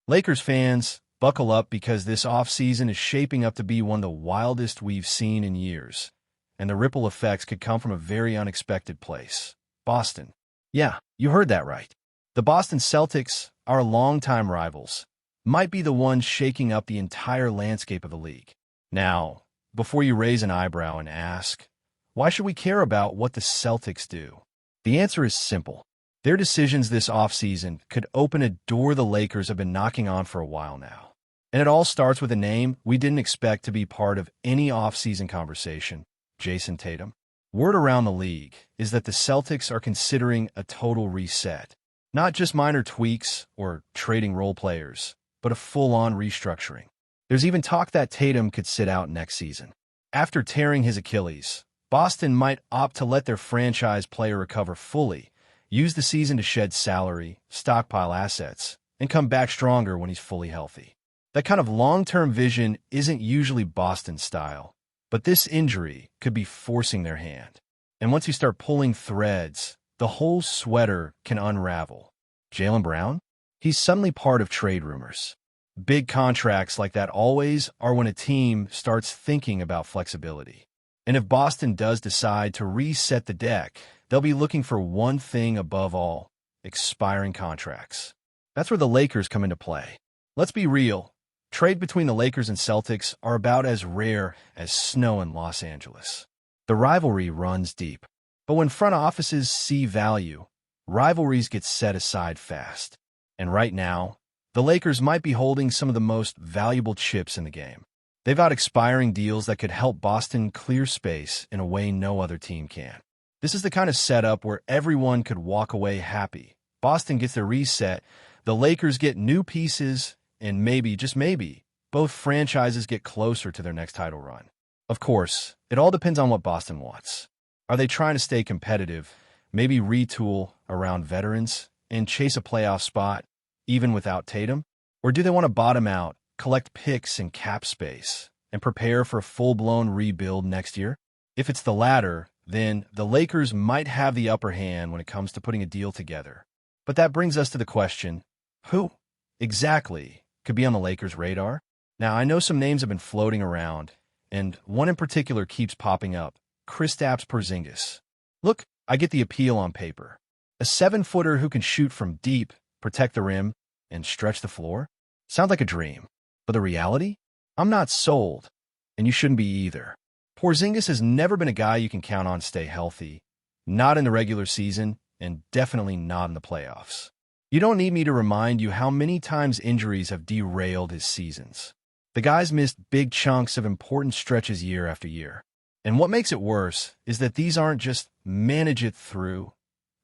Lakers fans, buckle up because this offseason is shaping up to be one of the wildest we've seen in years, and the ripple effects could come from a very unexpected place. Boston. Yeah, you heard that right. The Boston Celtics, our longtime rivals, might be the ones shaking up the entire landscape of the league. Now, before you raise an eyebrow and ask, why should we care about what the Celtics do? The answer is simple. Their decisions this offseason could open a door the Lakers have been knocking on for a while now. And it all starts with a name we didn't expect to be part of any offseason conversation, Jason Tatum. Word around the league is that the Celtics are considering a total reset. Not just minor tweaks or trading role players, but a full-on restructuring. There's even talk that Tatum could sit out next season. After tearing his Achilles, Boston might opt to let their franchise player recover fully, use the season to shed salary, stockpile assets, and come back stronger when he's fully healthy. That kind of long-term vision isn't usually Boston style, but this injury could be forcing their hand. And once you start pulling threads, the whole sweater can unravel. Jaylen Brown? He's suddenly part of trade rumors. Big contracts like that always are when a team starts thinking about flexibility. And if Boston does decide to reset the deck, they'll be looking for one thing above all: expiring contracts. That's where the Lakers come into play. Let's be real. Trade between the Lakers and Celtics are about as rare as snow in Los Angeles. The rivalry runs deep. But when front offices see value, rivalries get set aside fast. And right now, the Lakers might be holding some of the most valuable chips in the game. They've got expiring deals that could help Boston clear space in a way no other team can. This is the kind of setup where everyone could walk away happy. Boston gets their reset, the Lakers get new pieces, and maybe, just maybe, both franchises get closer to their next title run. Of course, it all depends on what Boston wants. Are they trying to stay competitive, maybe retool around veterans, and chase a playoff spot, even without Tatum? Or do they want to bottom out, collect picks and cap space, and prepare for a full-blown rebuild next year? If it's the latter, then the Lakers might have the upper hand when it comes to putting a deal together. But that brings us to the question, who exactly could be on the Lakers' radar? Now, I know some names have been floating around, and one in particular keeps popping up: Kristaps Porzingis. Look, I get the appeal on paper. A 7-footer who can shoot from deep, protect the rim, and stretch the floor? Sounds like a dream. But the reality? I'm not sold, and you shouldn't be either. Porzingis has never been a guy you can count on stay healthy, not in the regular season, and definitely not in the playoffs. You don't need me to remind you how many times injuries have derailed his seasons. The guy's missed big chunks of important stretches year after year. And what makes it worse is that these aren't just manage-it-through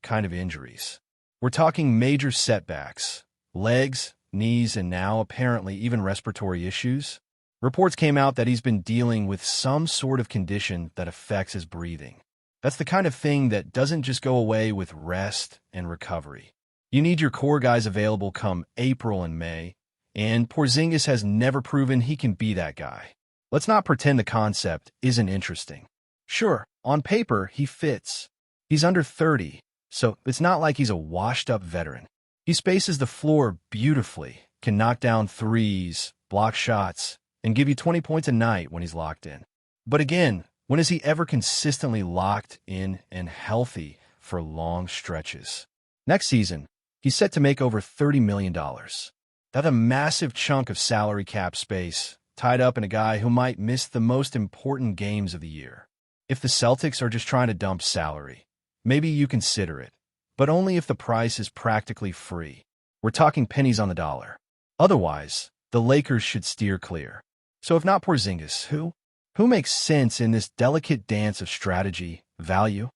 kind of injuries. We're talking major setbacks, legs, knees, and now apparently even respiratory issues. Reports came out that he's been dealing with some sort of condition that affects his breathing. That's the kind of thing that doesn't just go away with rest and recovery. You need your core guys available come April and May, and Porzingis has never proven he can be that guy. Let's not pretend the concept isn't interesting. Sure, on paper, he fits. He's under 30, so it's not like he's a washed-up veteran. He spaces the floor beautifully, can knock down threes, block shots, and give you 20 points a night when he's locked in. But again, when is he ever consistently locked in and healthy for long stretches? Next season, he's set to make over $30 million. That's a massive chunk of salary cap space tied up in a guy who might miss the most important games of the year. If the Celtics are just trying to dump salary, maybe you consider it, but only if the price is practically free. We're talking pennies on the dollar. Otherwise, the Lakers should steer clear. So if not Porzingis, who? Who makes sense in this delicate dance of strategy, value,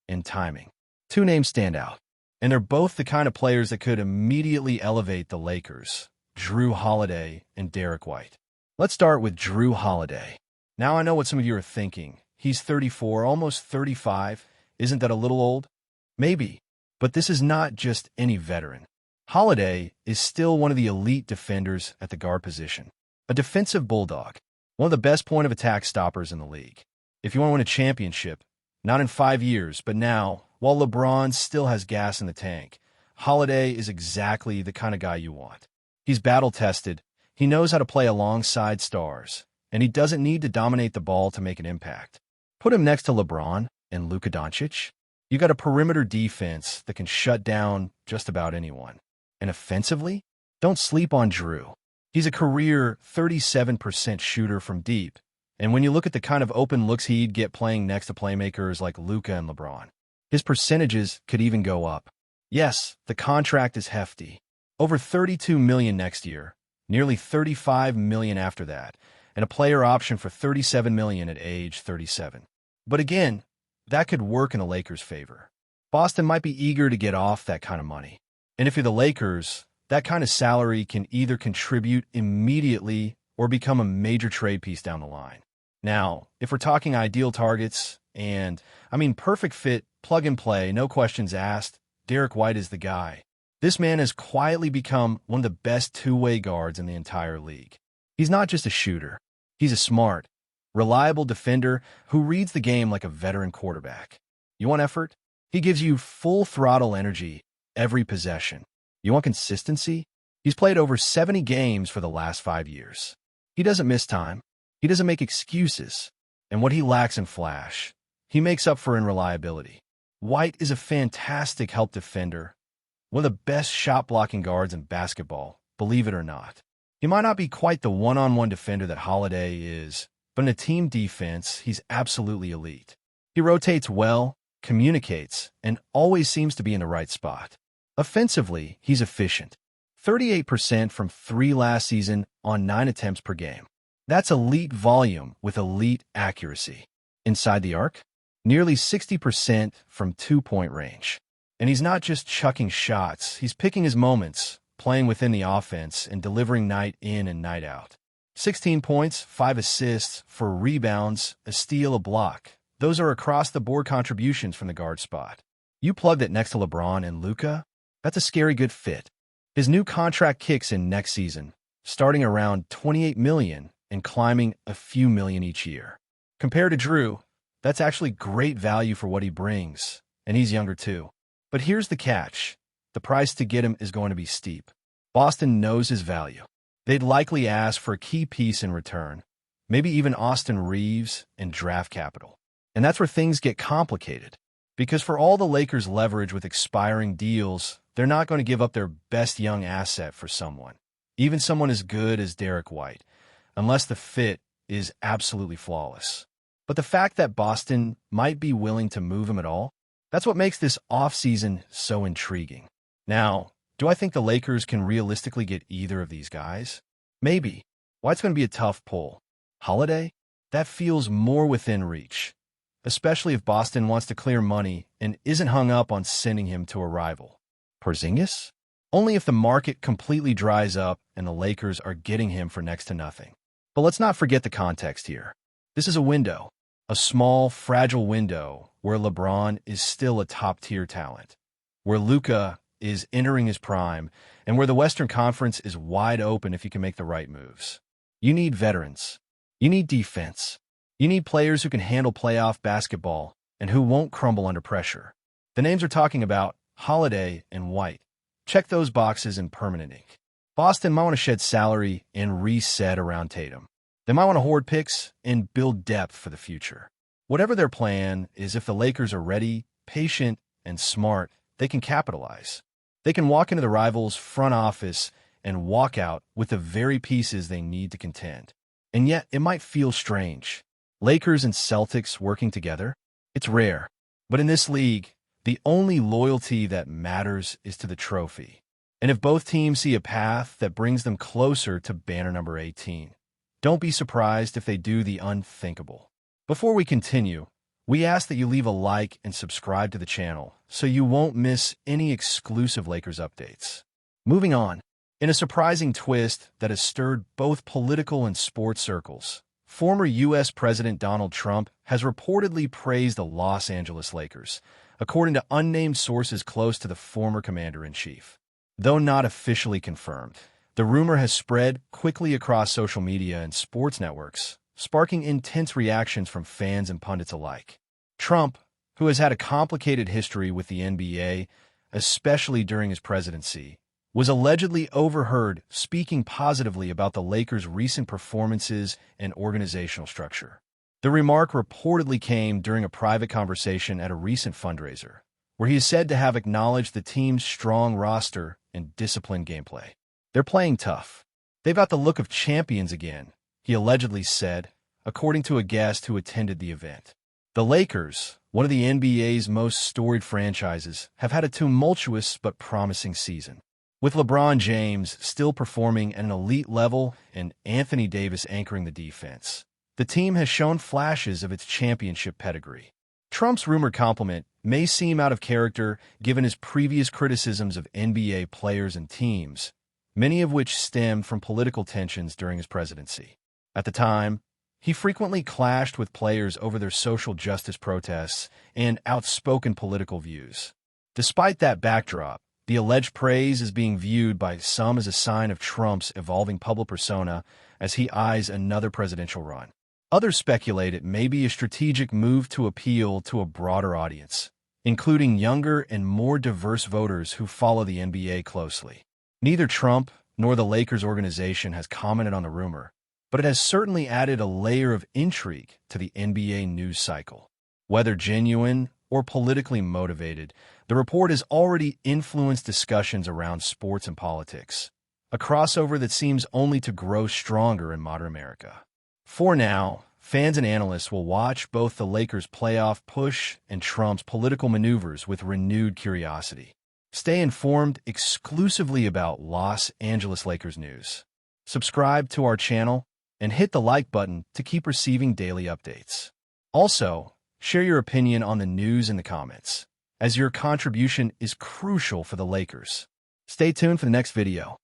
and timing? Two names stand out, and they're both the kind of players that could immediately elevate the Lakers: Jrue Holiday and Derek White. Let's start with Jrue Holiday. Now I know what some of you are thinking. He's 34, almost 35. Isn't that a little old? Maybe. But this is not just any veteran. Holiday is still one of the elite defenders at the guard position. A defensive bulldog. One of the best point-of-attack stoppers in the league. If you want to win a championship, not in 5 years, but now, while LeBron still has gas in the tank, Holiday is exactly the kind of guy you want. He's battle-tested, he knows how to play alongside stars, and he doesn't need to dominate the ball to make an impact. Put him next to LeBron and Luka Doncic. You got a perimeter defense that can shut down just about anyone. And offensively, don't sleep on Drew. He's a career 37% shooter from deep, and when you look at the kind of open looks he'd get playing next to playmakers like Luka and LeBron, his percentages could even go up. Yes, the contract is hefty. Over $32 million next year, nearly $35 million after that, and a player option for $37 million at age 37. But again, that could work in the Lakers' favor. Boston might be eager to get off that kind of money. And if you're the Lakers, that kind of salary can either contribute immediately or become a major trade piece down the line. Now, if we're talking ideal targets, and perfect fit, plug and play, no questions asked, Derek White is the guy. This man has quietly become one of the best two-way guards in the entire league. He's not just a shooter. He's a smart, reliable defender who reads the game like a veteran quarterback. You want effort? He gives you full-throttle energy every possession. You want consistency? He's played over 70 games for the last 5 years. He doesn't miss time. He doesn't make excuses. And what he lacks in flash, he makes up for in reliability. White is a fantastic help defender, one of the best shot-blocking guards in basketball, believe it or not. He might not be quite the one-on-one defender that Holiday is, but in a team defense, he's absolutely elite. He rotates well, communicates, and always seems to be in the right spot. Offensively, he's efficient. 38% from 3 last season on 9 attempts per game. That's elite volume with elite accuracy. Inside the arc, nearly 60% from 2-point range. And he's not just chucking shots, he's picking his moments, playing within the offense, and delivering night in and night out. 16 points, 5 assists, 4 rebounds, a steal, a block. Those are across-the-board contributions from the guard spot. You plug that next to LeBron and Luka, that's a scary good fit. His new contract kicks in next season, starting around $28 million and climbing a few million each year. Compared to Drew, that's actually great value for what he brings, and he's younger too. But here's the catch. The price to get him is going to be steep. Boston knows his value. They'd likely ask for a key piece in return, maybe even Austin Reeves and draft capital. And that's where things get complicated. Because for all the Lakers' leverage with expiring deals, they're not going to give up their best young asset for someone, even someone as good as Derek White, unless the fit is absolutely flawless. But the fact that Boston might be willing to move him at all, that's what makes this offseason so intriguing. Now, do I think the Lakers can realistically get either of these guys? Maybe. White's going to be a tough pull. Holiday? That feels more within reach, especially if Boston wants to clear money and isn't hung up on sending him to a rival. Porzingis? Only if the market completely dries up and the Lakers are getting him for next to nothing. But let's not forget the context here. This is a window, a small, fragile window where LeBron is still a top-tier talent, where Luka is entering his prime, and where the Western Conference is wide open if you can make the right moves. You need veterans. You need defense. You need players who can handle playoff basketball and who won't crumble under pressure. The names we're talking about, Holiday and White. Check those boxes in permanent ink. Boston might want to shed salary and reset around Tatum. They might want to hoard picks and build depth for the future. Whatever their plan is, if the Lakers are ready, patient, and smart, they can capitalize. They can walk into the rivals' front office and walk out with the very pieces they need to contend. And yet, it might feel strange. Lakers and Celtics working together? It's rare. But in this league, the only loyalty that matters is to the trophy. And if both teams see a path that brings them closer to banner number 18, don't be surprised if they do the unthinkable. Before we continue, we ask that you leave a like and subscribe to the channel so you won't miss any exclusive Lakers updates. Moving on, in a surprising twist that has stirred both political and sports circles, former U.S. President Donald Trump has reportedly praised the Los Angeles Lakers, according to unnamed sources close to the former commander-in-chief. Though not officially confirmed, the rumor has spread quickly across social media and sports networks, sparking intense reactions from fans and pundits alike. Trump, who has had a complicated history with the NBA, especially during his presidency, was allegedly overheard speaking positively about the Lakers' recent performances and organizational structure. The remark reportedly came during a private conversation at a recent fundraiser, where he is said to have acknowledged the team's strong roster and disciplined gameplay. "They're playing tough. They've got the look of champions again," he allegedly said, according to a guest who attended the event. The Lakers, one of the NBA's most storied franchises, have had a tumultuous but promising season. With LeBron James still performing at an elite level and Anthony Davis anchoring the defense, the team has shown flashes of its championship pedigree. Trump's rumored compliment may seem out of character given his previous criticisms of NBA players and teams, many of which stemmed from political tensions during his presidency. At the time, he frequently clashed with players over their social justice protests and outspoken political views. Despite that backdrop, the alleged praise is being viewed by some as a sign of Trump's evolving public persona as he eyes another presidential run. Others speculate it may be a strategic move to appeal to a broader audience, including younger and more diverse voters who follow the NBA closely. Neither Trump nor the Lakers organization has commented on the rumor, but it has certainly added a layer of intrigue to the NBA news cycle. Whether genuine or politically motivated, the report has already influenced discussions around sports and politics, a crossover that seems only to grow stronger in modern America. For now, fans and analysts will watch both the Lakers' playoff push and Trump's political maneuvers with renewed curiosity. Stay informed exclusively about Los Angeles Lakers news. Subscribe to our channel and hit the like button to keep receiving daily updates. Also, share your opinion on the news in the comments, as your contribution is crucial for the Lakers. Stay tuned for the next video.